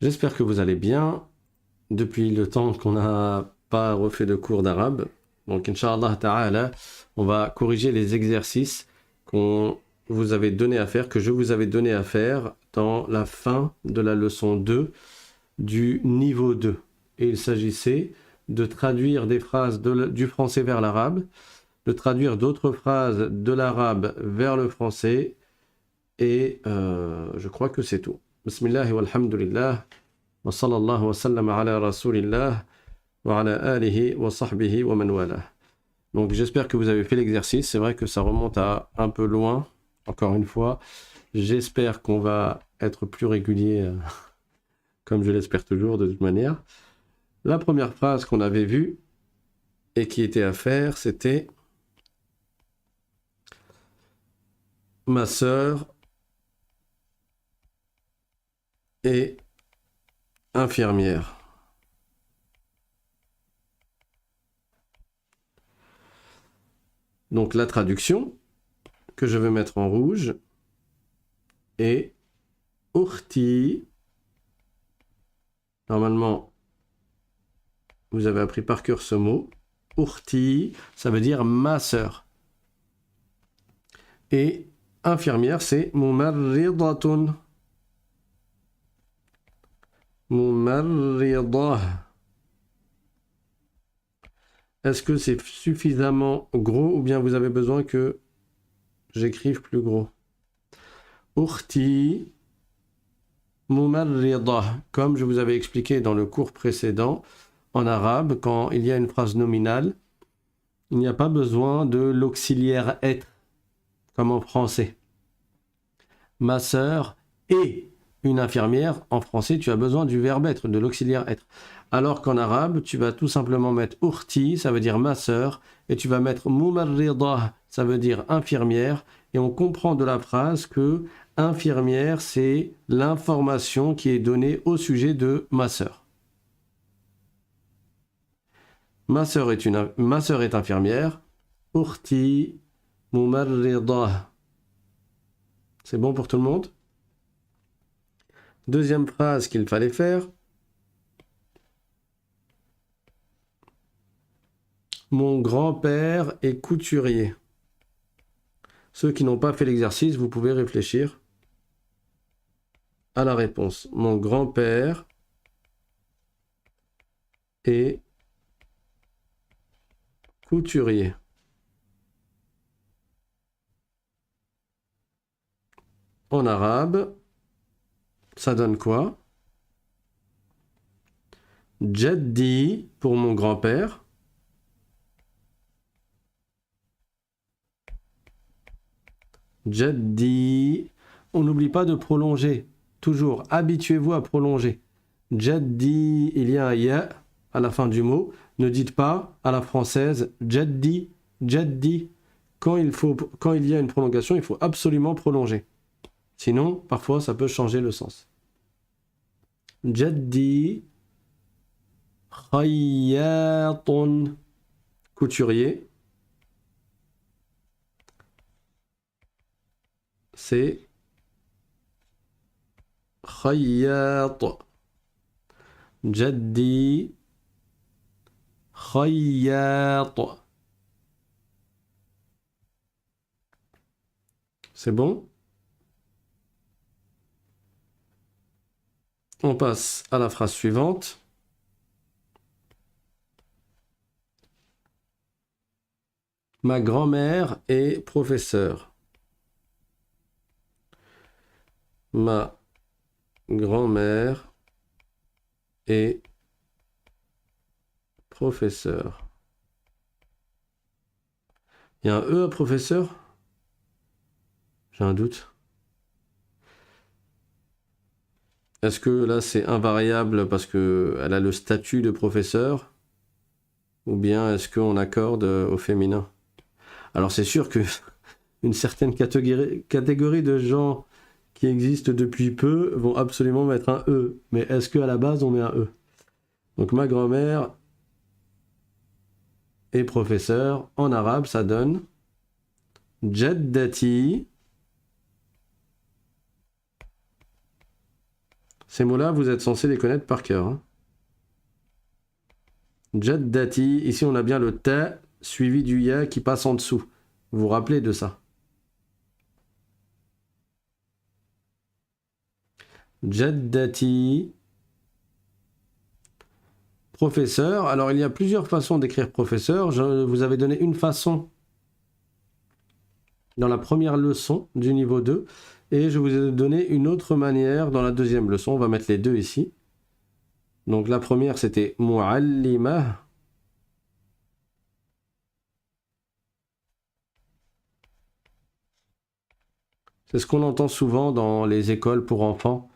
J'espère que vous allez bien depuis le temps qu'on n'a pas refait de cours d'arabe. Donc, Inch'Allah Ta'ala, on va corriger les exercices qu'on vous avait donné à faire, que je vous avais donné à faire dans la fin de la leçon 2 du niveau 2. Et il s'agissait de traduire des phrases du français vers l'arabe, de traduire d'autres phrases de l'arabe vers le français, et je crois que c'est tout. Bismillah walhamdulillah. Wa sallallahu wa sallam ala rasulillah wa ala alihi wa sahbihi wa man wala. Donc j'espère que vous avez fait l'exercice. C'est vrai que ça remonte à un peu loin. Encore une fois, j'espère qu'on va être plus régulier, comme je l'espère toujours de toute manière. La première phrase qu'on avait vue et qui était à faire, c'était ma sœur est infirmière. Donc la traduction que je vais mettre en rouge est Urti. Normalement, vous avez appris par cœur ce mot. Urti, ça veut dire ma sœur. Et infirmière, c'est mumarridatun. Mumarridah. Est-ce que c'est suffisamment gros ou bien vous avez besoin que j'écrive plus gros? Urti mumarridah. Comme je vous avais expliqué dans le cours précédent, en arabe, quand il y a une phrase nominale, il n'y a pas besoin de l'auxiliaire être, comme en français. Ma sœur est une infirmière. En français, tu as besoin du verbe être, de l'auxiliaire être. Alors qu'en arabe, tu vas tout simplement mettre urti, ça veut dire ma sœur, et tu vas mettre mumarridah, ça veut dire infirmière, et on comprend de la phrase que infirmière, c'est l'information qui est donnée au sujet de ma sœur. Ma sœur est infirmière. Urti mumarridah. C'est bon pour tout le monde? Deuxième phrase qu'il fallait faire. Mon grand-père est couturier. Ceux qui n'ont pas fait l'exercice, vous pouvez réfléchir à la réponse. Mon grand-père est couturier. En arabe, ça donne quoi? Jaddi pour mon grand-père. Jaddi. On n'oublie pas de prolonger. Toujours, habituez-vous à prolonger. Jaddi, il y a un ya à la fin du mot. Ne dites pas à la française Jaddi, Jaddi. Quand il y a une prolongation, il faut absolument prolonger. Sinon, parfois, ça peut changer le sens. Jaddi khayyatun, couturier. C'est khayyat. Jaddi khayyat. C'est bon? On passe à la phrase suivante. Ma grand-mère est professeure. Ma grand-mère est professeure. Il y a un E à professeur? J'ai un doute. Est-ce que là c'est invariable parce qu'elle a le statut de professeur? Ou bien est-ce qu'on accorde au féminin? Alors c'est sûr que une certaine catégorie de gens qui existent depuis peu vont absolument mettre un E. Mais est-ce qu'à la base on met un E? Donc ma grand-mère est professeur. En arabe ça donne Jaddati. Ces mots-là, vous êtes censé les connaître par cœur. Hein. Jaddati, ici on a bien le ta suivi du ya qui passe en dessous. Vous vous rappelez de ça? Jaddati. Professeur. Alors il y a plusieurs façons d'écrire professeur. Je vous avais donné une façon dans la première leçon du niveau 2. Et je vous ai donné une autre manière dans la deuxième leçon. On va mettre les deux ici. Donc la première c'était mu'allimah. C'est ce qu'on entend souvent dans les écoles pour enfants.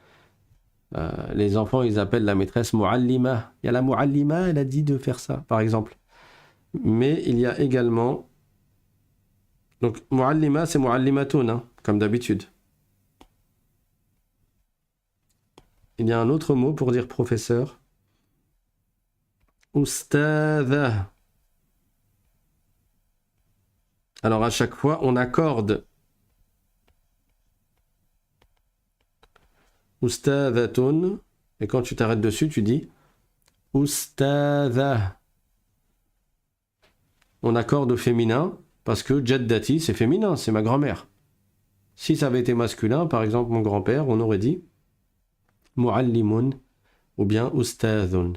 Les enfants, ils appellent la maîtresse mu'allima. Il y a la mu'allima, elle a dit de faire ça, par exemple. Mais il y a également... Donc, mu'allima, c'est mu'allimatun, hein, comme d'habitude. Il y a un autre mot pour dire professeur. Ustadha. Alors, à chaque fois, on accorde Ustadhatun. Et quand tu t'arrêtes dessus, tu dis Ustadha. On accorde au féminin parce que Jaddati, c'est féminin, c'est ma grand-mère. Si ça avait été masculin, par exemple mon grand-père, on aurait dit Mu'allimun ou bien Ustadhun.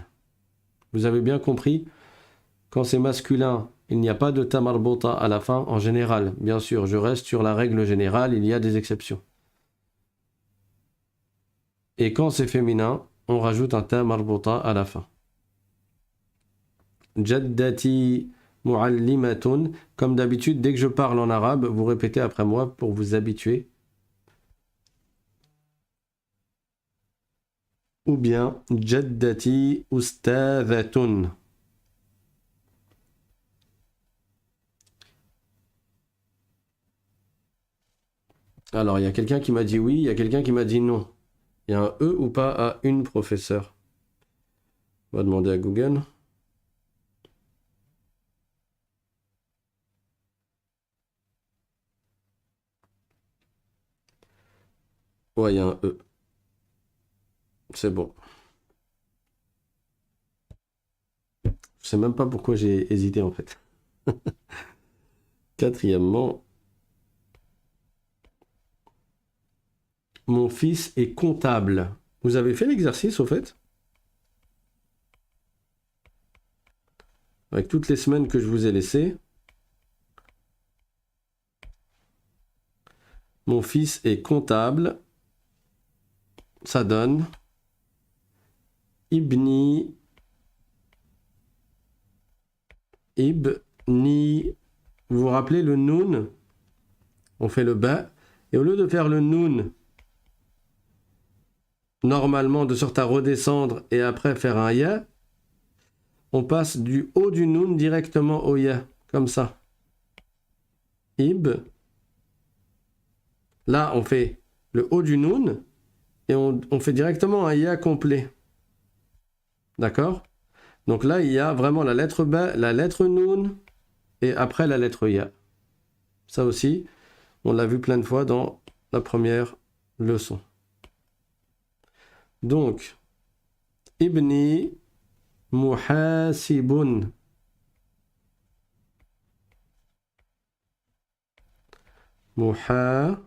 Vous avez bien compris, quand c'est masculin, il n'y a pas de tamarbota à la fin en général. Bien sûr, je reste sur la règle générale, il y a des exceptions. Et quand c'est féminin, on rajoute un ta marbota à la fin. Jaddati mu'allimatun. Comme d'habitude, dès que je parle en arabe, vous répétez après moi pour vous habituer. Ou bien Jaddati ustadhatun. Alors, il y a quelqu'un qui m'a dit oui, il y a quelqu'un qui m'a dit non. Il y a un E ou pas à une professeur? On va demander à Google. Ouais, il y a un E. C'est bon. Je sais même pas pourquoi j'ai hésité en fait. Quatrièmement, mon fils est comptable. Vous avez fait l'exercice au fait? Avec toutes les semaines que je vous ai laissées. Mon fils est comptable. Ça donne Ibni. Ibni. Vous vous rappelez le noun? On fait le ba. Et au lieu de faire le noun, normalement de sorte à redescendre et après faire un ya, on passe du haut du noun directement au ya. Comme ça. Ib. Là, on fait le haut du noun et on fait directement un ya complet. D'accord? Donc là, il y a vraiment la lettre ba, la lettre noun et après la lettre ya. Ça aussi, on l'a vu plein de fois dans la première leçon. Donc, Ibni muhasibun. Muhasibun.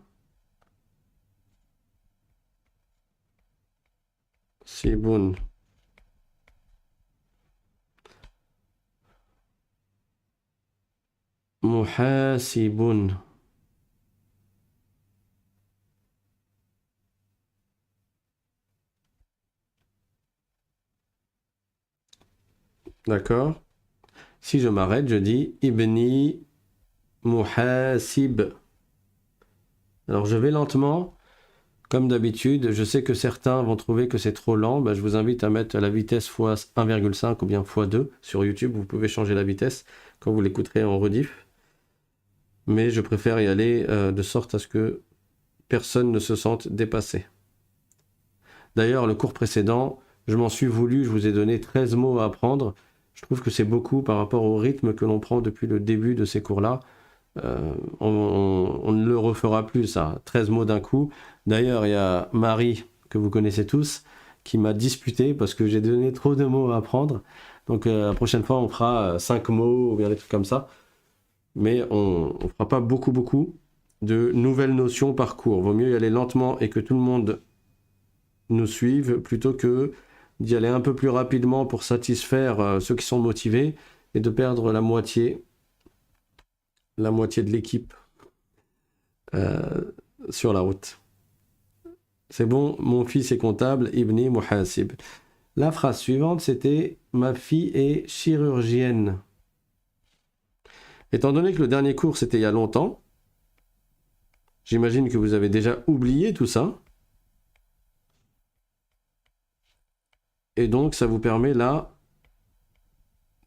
Muhasibun. D'accord? Si je m'arrête, je dis Ibni muhasib. Alors je vais lentement, comme d'habitude. Je sais que certains vont trouver que c'est trop lent. Je vous invite à mettre la vitesse x 1,5 ou bien x2 sur YouTube. Vous pouvez changer la vitesse quand vous l'écouterez en rediff. Mais je préfère y aller de sorte à ce que personne ne se sente dépassé. D'ailleurs, le cours précédent, je m'en suis voulu, je vous ai donné 13 mots à apprendre. Je trouve que c'est beaucoup par rapport au rythme que l'on prend depuis le début de ces cours-là. On ne le refera plus, ça. 13 mots d'un coup. D'ailleurs, il y a Marie, que vous connaissez tous, qui m'a disputé parce que j'ai donné trop de mots à apprendre. Donc la prochaine fois, on fera 5 mots ou bien des trucs comme ça. Mais on ne fera pas beaucoup de nouvelles notions par cours. Vaut mieux y aller lentement et que tout le monde nous suive plutôt que d'y aller un peu plus rapidement pour satisfaire ceux qui sont motivés et de perdre la moitié de l'équipe sur la route. C'est bon, mon fils est comptable, Ibni Muhasib. La phrase suivante, c'était « Ma fille est chirurgienne ». Étant donné que le dernier cours, c'était il y a longtemps, j'imagine que vous avez déjà oublié tout ça. Et donc, ça vous permet là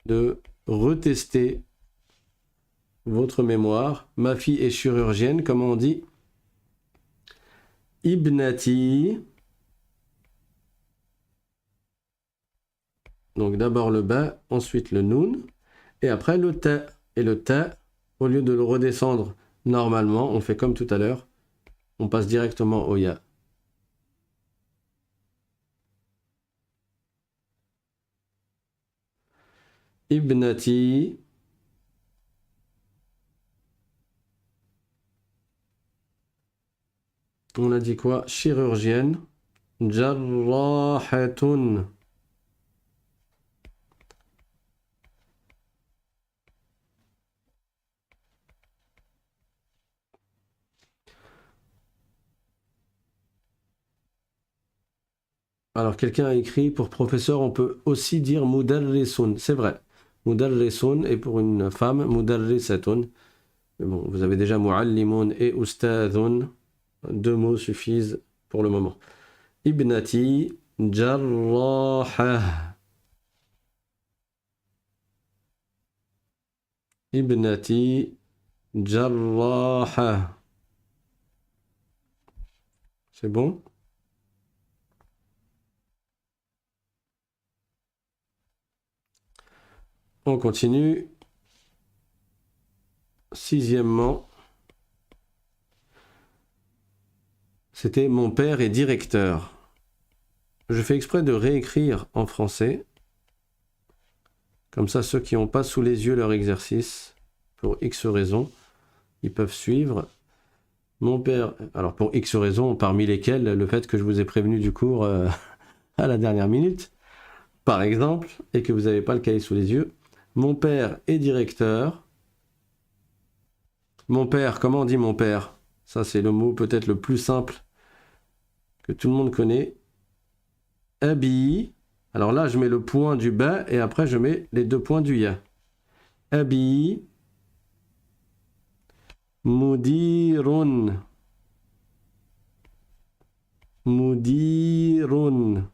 de retester votre mémoire. Ma fille est chirurgienne, comment on dit? Ibnati. Donc d'abord le ba, ensuite le noun, et après le ta. Et le ta, au lieu de le redescendre normalement, on fait comme tout à l'heure, on passe directement au ya. Ibnati. On a dit quoi? Chirurgienne. Jarrahatun. Alors, quelqu'un a écrit, pour professeur, on peut aussi dire mudarrisun. C'est vrai. Mudarrisun, et pour une femme, mudarrisatun. Mais bon, vous avez déjà muallimun et ustadun. 2 mots suffisent pour le moment. Ibnati jarraha. Ibnati jarraha. C'est bon? On continue. Sixièmement, c'était mon père est directeur. Je fais exprès de réécrire en français. Comme ça, ceux qui n'ont pas sous les yeux leur exercice, pour X raisons, ils peuvent suivre. Mon père, alors pour X raisons, parmi lesquelles le fait que je vous ai prévenu du cours à la dernière minute, par exemple, et que vous n'avez pas le cahier sous les yeux. Mon père est directeur. Mon père, comment on dit mon père? Ça, c'est le mot peut-être le plus simple que tout le monde connaît. Abi. Alors là, je mets le point du bas et après, je mets les 2 points du ya. Abi. Mudirun. Mudirun.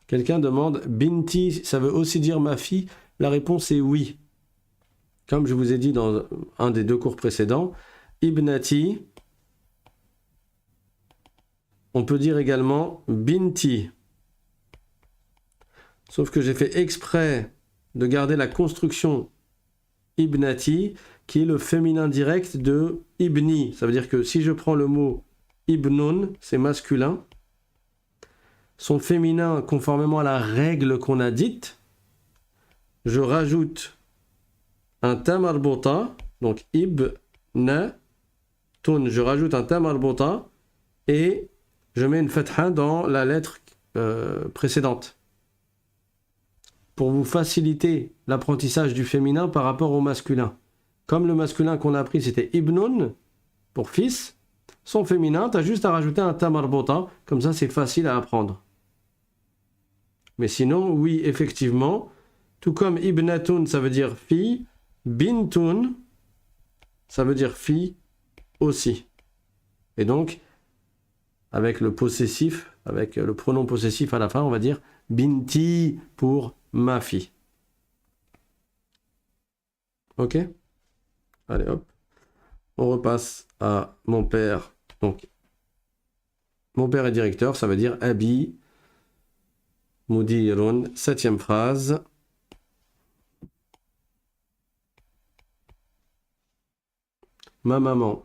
Quelqu'un demande Binti, ça veut aussi dire ma fille? La réponse est oui. Comme je vous ai dit dans un des 2 cours précédents, Ibnati, on peut dire également Binti. Sauf que j'ai fait exprès de garder la construction Ibnati, qui est le féminin direct de Ibni. Ça veut dire que si je prends le mot Ibnun, c'est masculin. Son féminin, conformément à la règle qu'on a dite, je rajoute un ta marbota, donc ibna tun, je rajoute un ta marbota et je mets une fatha dans la lettre précédente pour vous faciliter l'apprentissage du féminin par rapport au masculin. Comme le masculin qu'on a appris c'était ibnun pour fils, son féminin, tu as juste à rajouter un ta marbota, comme ça c'est facile à apprendre. Mais sinon, oui, effectivement, tout comme ibnatun, ça veut dire fille, bintun, ça veut dire fille aussi. Et donc, avec le possessif, avec le pronom possessif à la fin, on va dire binti pour ma fille. Ok? Allez hop. On repasse à mon père. Donc, mon père est directeur, ça veut dire abi mudirun. 7e phrase. Ma maman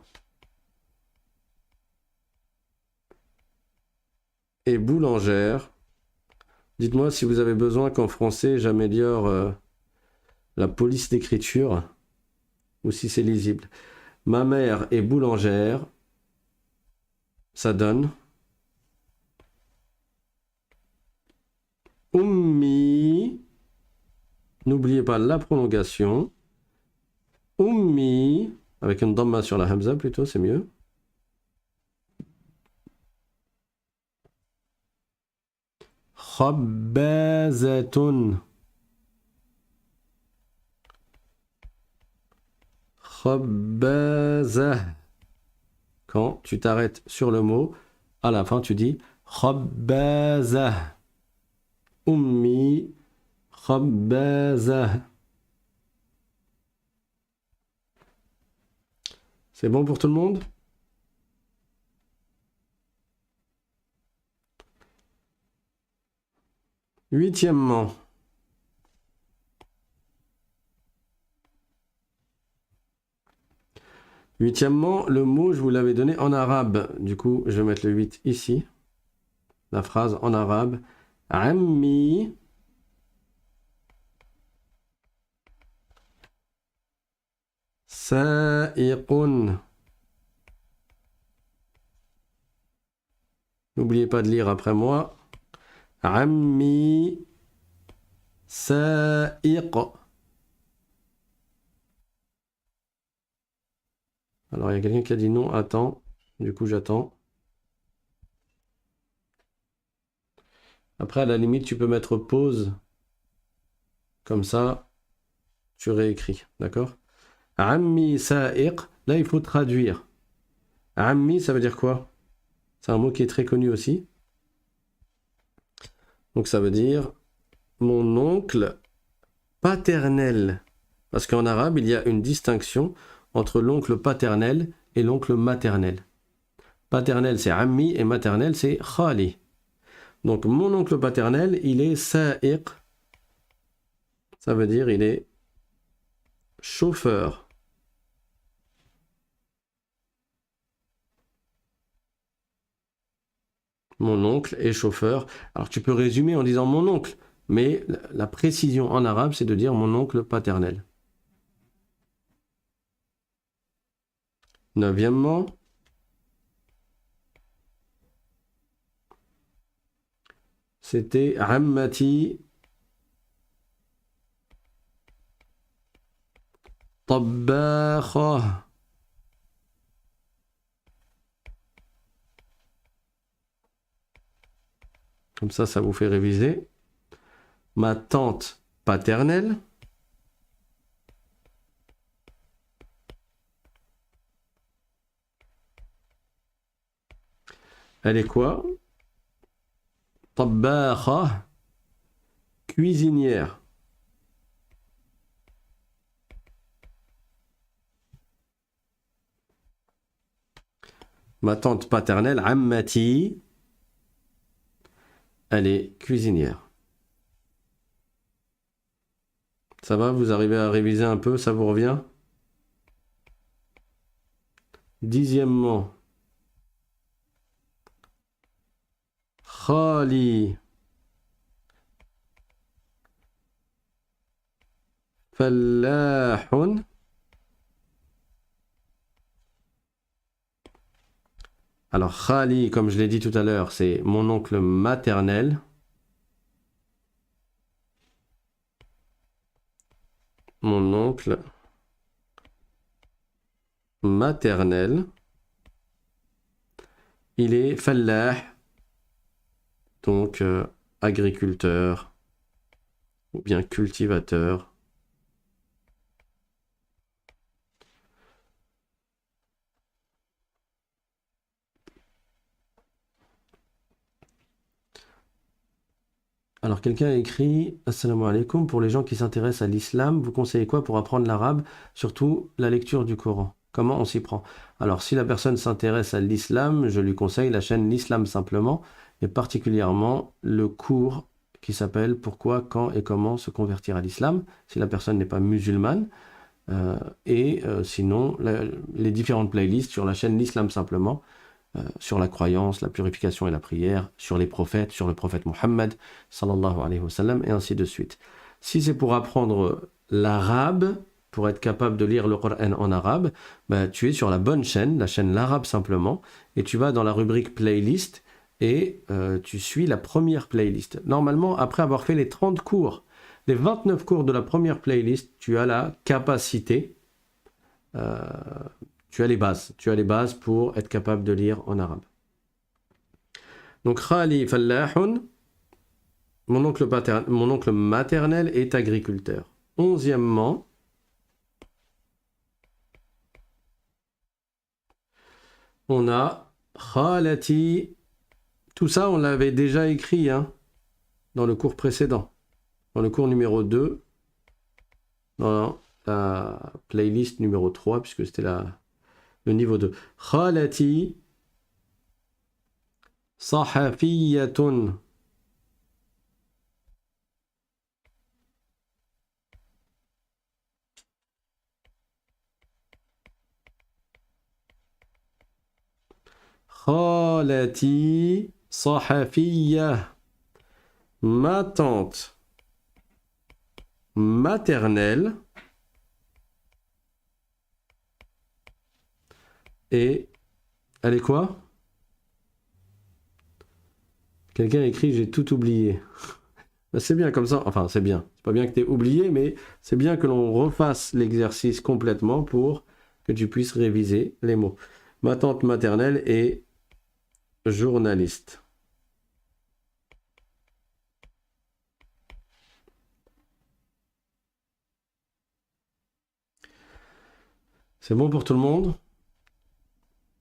et boulangère. Dites-moi si vous avez besoin qu'en français j'améliore la police d'écriture ou si c'est lisible. Ma mère est boulangère. Ça donne Ummi. N'oubliez pas la prolongation. Ummi. Avec une dhamma sur la hamza plutôt, c'est mieux. Khabbazatun. Khabbazah. Quand tu t'arrêtes sur le mot, à la fin tu dis Khabbazah. Ummi Khabbazah. C'est bon pour tout le monde? Huitièmement. Huitièmement, le mot, je vous l'avais donné en arabe. Du coup, je vais mettre le 8 ici. La phrase en arabe. Ammi. Sa'iqun. N'oubliez pas de lire après moi. Ammi. Sa'iq. Alors, il y a quelqu'un qui a dit non, attends. Du coup, j'attends. Après, à la limite, tu peux mettre pause. Comme ça, tu réécris. D'accord? Ammi sa'iq. Là, il faut traduire. Ammi, ça veut dire quoi? C'est un mot qui est très connu aussi. Donc, ça veut dire mon oncle paternel. Parce qu'en arabe, il y a une distinction entre l'oncle paternel et l'oncle maternel. Paternel, c'est ammi, et maternel, c'est khali. Donc, mon oncle paternel, il est sa'iq. Ça veut dire il est chauffeur. Mon oncle est chauffeur. Alors, tu peux résumer en disant mon oncle, mais la précision en arabe, c'est de dire mon oncle paternel. Neuvièmement, c'était ammati tabakha. Comme ça vous fait réviser. Ma tante paternelle. Elle est quoi? Tabakha, cuisinière. Ma tante paternelle, ammati, elle est cuisinière. Ça va, vous arrivez à réviser un peu, ça vous revient? Dixièmement, khali, fallahun. Alors, khali, comme je l'ai dit tout à l'heure, c'est mon oncle maternel. Mon oncle maternel. Il est fallah, donc agriculteur ou bien cultivateur. Alors, quelqu'un a écrit « Assalamu alaikum, pour les gens qui s'intéressent à l'islam, vous conseillez quoi pour apprendre l'arabe, surtout la lecture du Coran? Comment on s'y prend ?» Alors, si la personne s'intéresse à l'islam, je lui conseille la chaîne L'Islam Simplement, et particulièrement le cours qui s'appelle « Pourquoi, quand et comment se convertir à l'islam ?» si la personne n'est pas musulmane. Sinon, les différentes playlists sur la chaîne L'Islam Simplement. sur la croyance, la purification et la prière, sur les prophètes, sur le prophète Mohammed, sallallahu alayhi wa sallam, et ainsi de suite. Si c'est pour apprendre l'arabe, pour être capable de lire le Coran en arabe, bah, tu es sur la bonne chaîne, la chaîne L'Arabe simplement, et tu vas dans la rubrique playlist, et tu suis la première playlist. Normalement, après avoir fait les 30 cours, les 29 cours de la première playlist, tu as la capacité, tu as les bases pour être capable de lire en arabe. Donc, Khali Fallahun, mon oncle maternel est agriculteur. 11e, on a Khalati. Tout ça, on l'avait déjà écrit dans le cours précédent. Dans le cours numéro 2, dans la playlist numéro 3, puisque c'était le niveau 2. Khalati sahafiyatun. Khalati sahafiyah. Ma tante maternelle et elle est quoi? Quelqu'un écrit j'ai tout oublié. Ben, c'est bien comme ça, enfin c'est bien. C'est pas bien que tu aies oublié, mais c'est bien que l'on refasse l'exercice complètement pour que tu puisses réviser les mots. Ma tante maternelle est journaliste. C'est bon pour tout le monde?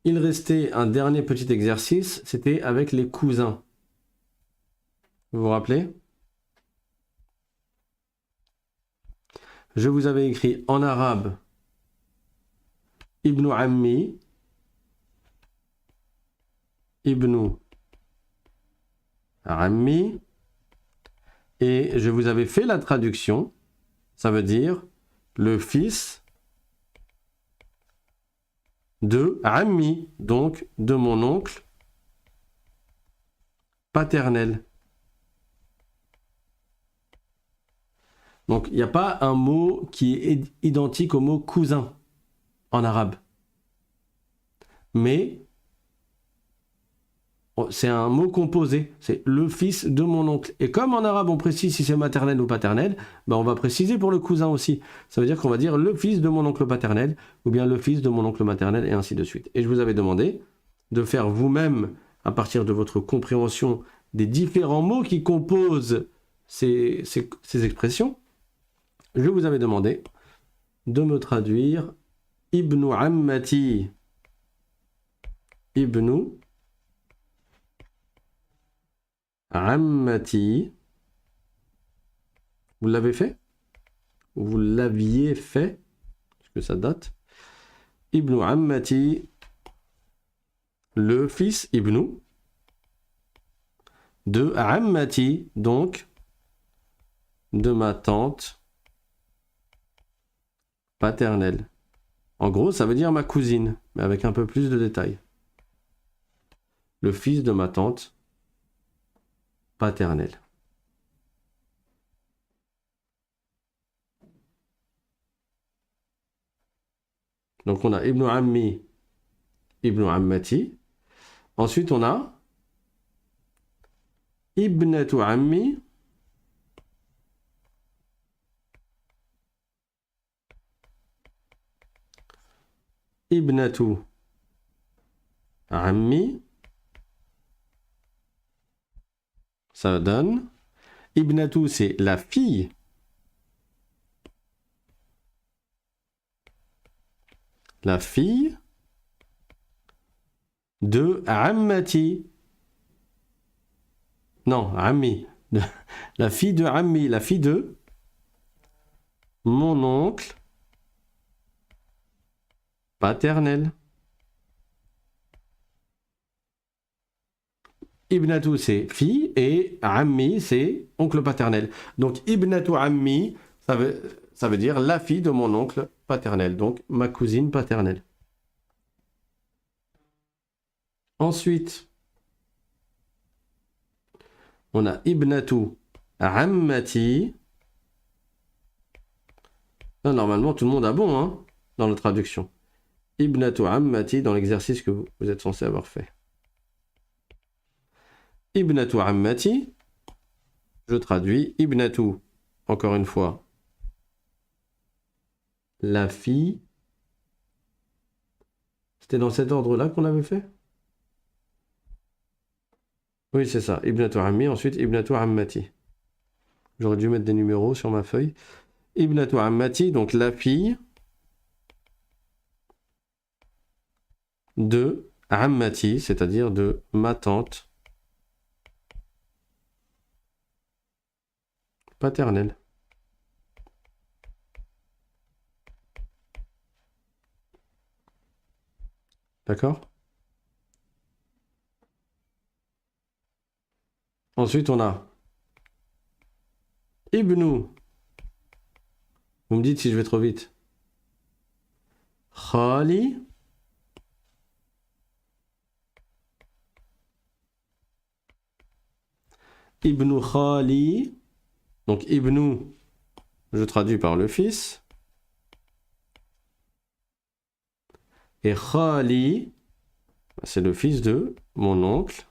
Il restait un dernier petit exercice, c'était avec les cousins. Vous vous rappelez? Je vous avais écrit en arabe Ibn Ammi, Ibn Ammi, et je vous avais fait la traduction, ça veut dire le fils de Ammi, donc de mon oncle paternel. Donc, il n'y a pas un mot qui est identique au mot cousin en arabe. Mais c'est un mot composé. C'est le fils de mon oncle. Et comme en arabe, on précise si c'est maternel ou paternel, ben on va préciser pour le cousin aussi. Ça veut dire qu'on va dire le fils de mon oncle paternel ou bien le fils de mon oncle maternel et ainsi de suite. Et je vous avais demandé de faire vous-même, à partir de votre compréhension des différents mots qui composent ces expressions, je vous avais demandé de me traduire Ibn Ammati. Ibn Ammati. Vous l'avez fait? Ou vous l'aviez fait? Parce que ça date. Ibn Ammati, le fils Ibn de Ammati, donc de ma tante paternelle. En gros, ça veut dire ma cousine, mais avec un peu plus de détails. Le fils de ma tante paternelle. Donc on a Ibn Ammi, Ibn Ammati. Ensuite on a Ibnatu Ammi, Ibnatu Ammi. Ça donne. Ibnatu, c'est la fille. La fille de Ammati. Non, Ammi. La fille de Ammi, la fille de mon oncle paternel. Ibnatu, c'est fille, et Ammi, c'est oncle paternel. Donc, Ibnatu Ammi, ça veut dire la fille de mon oncle paternel, donc ma cousine paternelle. Ensuite, on a ibnatu ammati. Là, normalement, tout le monde a bon, hein, dans la traduction. Ibnatu ammati, dans l'exercice que vous êtes censé avoir fait. Ibnatu ammati, je traduis. Ibnatu, encore une fois, la fille. C'était dans cet ordre-là qu'on avait fait? Oui, c'est ça. Ibnatu ammi, ensuite ibnatu ammati. J'aurais dû mettre des numéros sur ma feuille. Ibnatu ammati, donc la fille de ammati, c'est-à-dire de ma tante paternelle. D'accord? Ensuite, on a ibnu. Vous me dites si je vais trop vite. Khali. Ibnu Khali. Donc ibnu, je traduis par le fils. Et Khali, c'est le fils de mon oncle.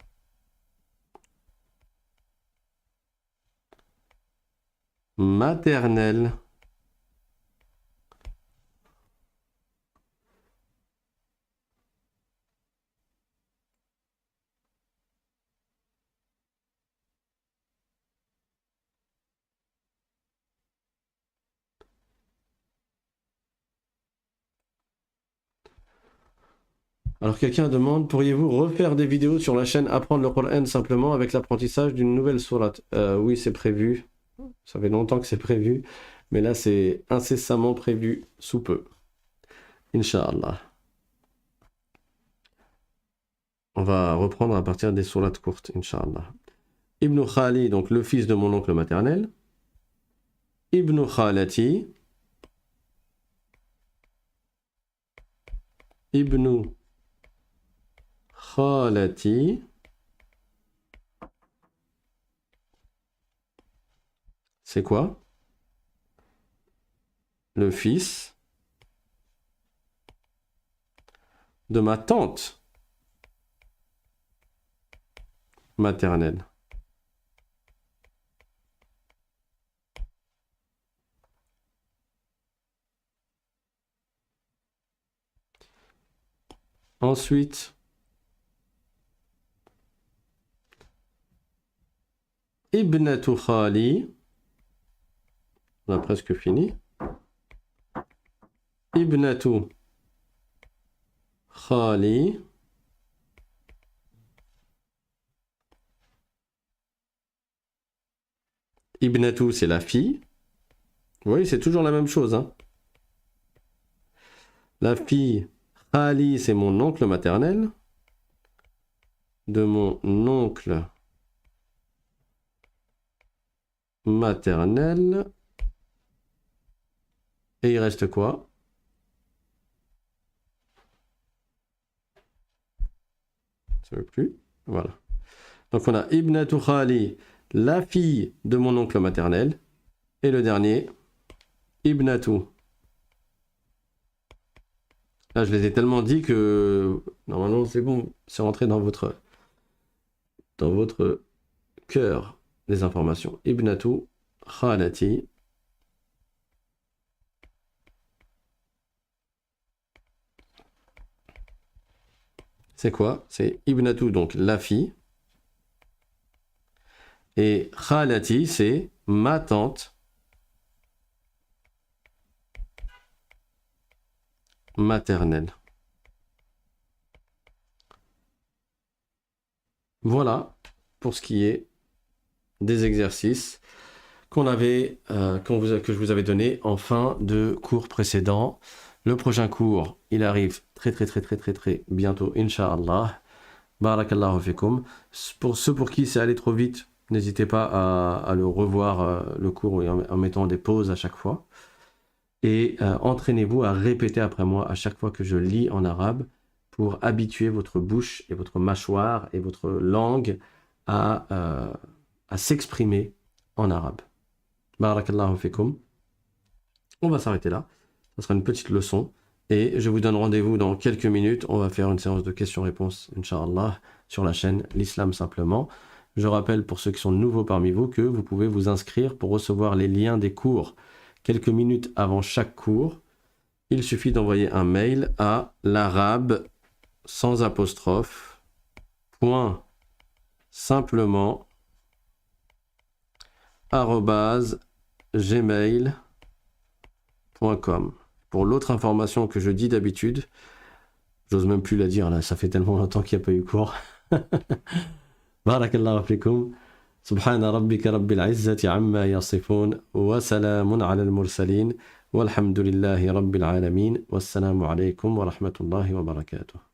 Maternel. Alors quelqu'un demande, pourriez-vous refaire des vidéos sur la chaîne Apprendre le Coran simplement avec l'apprentissage d'une nouvelle sourate? Oui, c'est prévu. Ça fait longtemps que c'est prévu. Mais là, c'est incessamment prévu sous peu. Inch'Allah. On va reprendre à partir des sourates courtes, Inch'Allah. Ibn Khali, donc le fils de mon oncle maternel. Ibn Khalati. Ibn Khalati. C'est quoi? Le fils de ma tante maternelle. Ensuite, Ibnatu Khali. On a presque fini. Ibnatu Khali. Ibnatu, c'est la fille. Oui, c'est toujours la même chose, hein. La fille, Khali, c'est mon oncle maternel. De mon oncle maternel. Et il reste quoi? Ça ne veut plus. Voilà. Donc on a Ibnatu Khali, la fille de mon oncle maternel. Et le dernier, Ibnatu. Là, je les ai tellement dit que normalement c'est bon, c'est rentré dans votre cœur les informations. Ibnatu Khalati. C'est quoi? C'est Ibnatu, donc la fille. Et Khalati, c'est ma tante maternelle. Voilà pour ce qui est des exercices qu'on avait, que je vous avais donné en fin de cours précédent. Le prochain cours, il arrive très bientôt, Inch'Allah. Barakallahu fikum. Pour ceux pour qui c'est allé trop vite, n'hésitez pas à le revoir, le cours, en mettant des pauses à chaque fois. Et entraînez-vous à répéter après moi à chaque fois que je lis en arabe pour habituer votre bouche et votre mâchoire et votre langue à s'exprimer en arabe. Barakallahu fikum. On va s'arrêter là. Ce sera une petite leçon. Et je vous donne rendez-vous dans quelques minutes. On va faire une séance de questions-réponses, Inch'Allah, sur la chaîne L'Islam Simplement. Je rappelle pour ceux qui sont nouveaux parmi vous que vous pouvez vous inscrire pour recevoir les liens des cours quelques minutes avant chaque cours. Il suffit d'envoyer un mail à l'arabe sans apostrophe point simplement @gmail.com. Pour l'autre information que je dis d'habitude, j'ose même plus la dire là, ça fait tellement longtemps qu'il n'y a pas eu cours. Barakallahu fikum. سبحان ربك رب العزة عما يصفون وسلام على المرسلين والحمد لله رب العالمين والسلام عليكم ورحمة الله وبركاته.